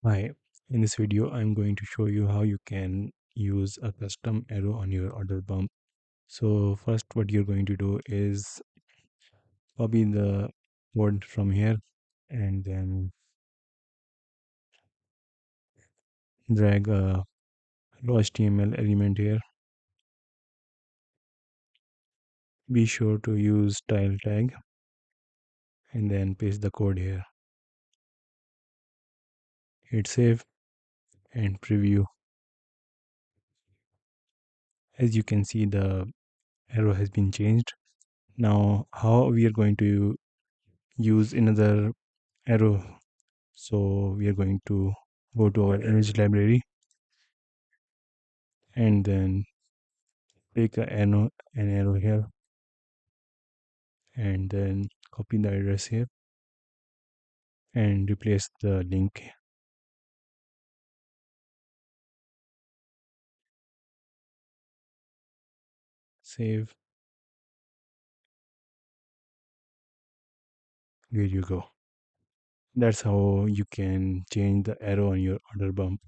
Hi, in this video, I'm going to show you how you can use a custom arrow on your order bump. So first, what you're going to do is copy the code from here and then drag a raw HTML element here. Be sure to use style tag and then paste the code here. Hit save and preview. As you can see, the arrow has been changed. Now, how we are going to use another arrow? So we are going to go to our image library and then take an arrow here and then copy the address here and replace the link. Save. Here you go. That's how you can change the arrow on your order bump.